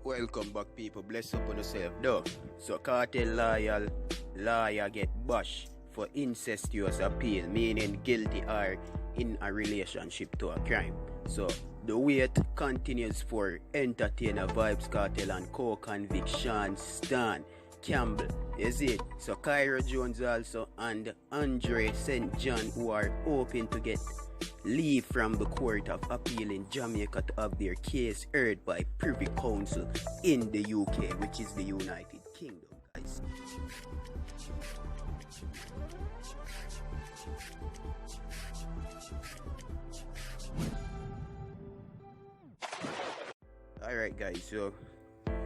Welcome back, people. Bless up on yourself, though. So, cartel lawyer get bashed for incestuous appeal, meaning guilty or in a relationship to a crime. So, the wait continues for entertainer Vybz Kartel and co-convict Sean Stan Campbell. Is it? So, Cairo Jones also and Andre St. John, who are hoping to get leave from the Court of Appeal in Jamaica to have their case heard by Privy Council in the UK, which is the United Kingdom, guys. Alright, guys, so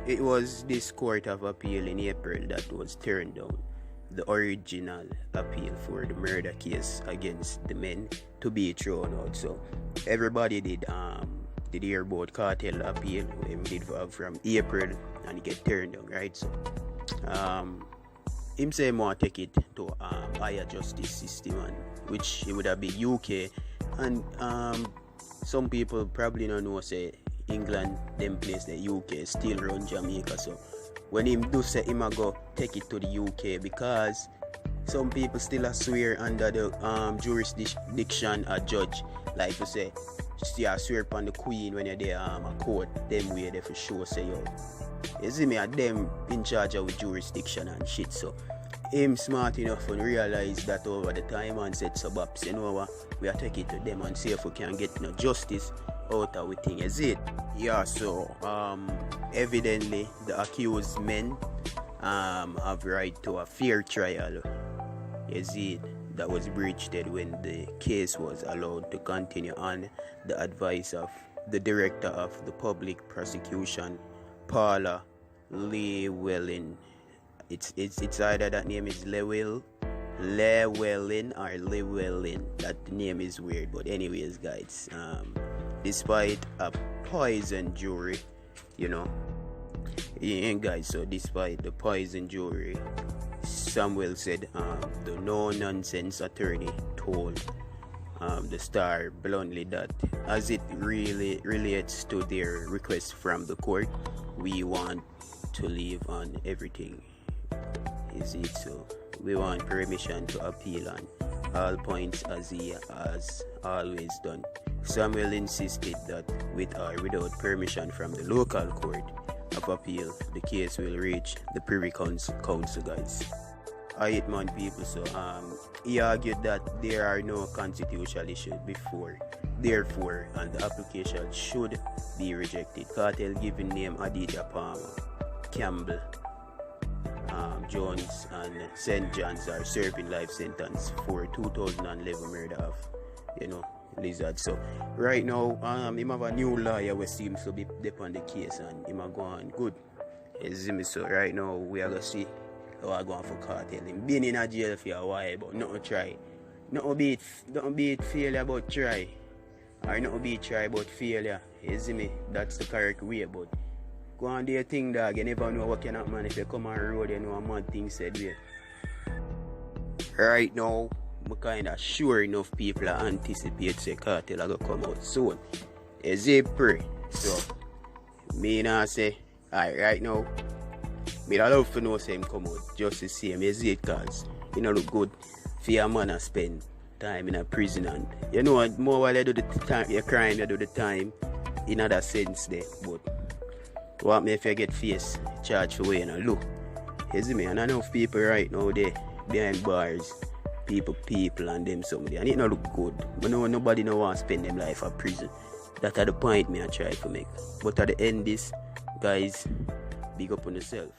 it was this Court of Appeal in April that was turned down the original appeal for the murder case against the men to be thrown out. So everybody did hear about cartel appeal we did from April and it get turned down, right? So him say more take it to higher justice system, and which it would have been UK, and some people probably don't know say England them place the UK still run Jamaica. So when him do say him a go take it to the UK, because some people still swear under the jurisdiction a judge, like to say you swear upon the Queen when you're there a court, them way they for sure say yo. You see me, a them in charge of jurisdiction and shit. So him smart enough and realize that over the time and said suburbs, you know what, we are taking it to them and see if we can get no justice out of the thing. Is it? Yeah, so evidently the accused men have right to a fair trial. Is it? That was breached when the case was allowed to continue on the advice of the director of the public prosecution, Paula Llewellyn. It's either that name is Llewellyn or Llewellyn. That name is weird, but anyways, guys, despite a poison jury, guys, so despite the poison jury, Samuel said the no-nonsense attorney told the Star bluntly that as it really relates to their request from the court, we want to leave on everything. Is it? So we want permission to appeal on all points as he has always done. Samuel insisted that with or without permission from the local court of appeal, the case will reach the Privy Council, guys. Man, people. So he argued that there are no constitutional issues therefore, and the application should be rejected. Cartel given name Adidja Palmer, Campbell, Jones and St. John's are serving life sentence for 2011 murder of Lizard. So right now him have a new lawyer who seems to be up on the case, and him a go on good. You see me? So right now we are gonna see how I go on for Cartel. Him been in a jail for a while, but nothing try. Nothing beat failure but try. Or nothing beat try but failure. You see me? That's the correct way. But go on do your thing, dog. You never know what can happen. If you come on the road, you know a mad thing said way. Right now, I'm kind of sure enough people anticipate say Cartel are going to come out soon. Is it pray? So, me now say, alright, right now, me I love to know say him come out just the same. Is it? Because you know look good for your man to spend time in a prison, and you know what, more while you do the time, your crime, you do the time in other sense there. But what me if you get face charged for way, look. You see me? And I know people right now they behind bars, people and them somebody, and it not look good. But no, nobody no want to spend them life at prison. That's the point me I try to make. But at the end this, guys, big up on yourself.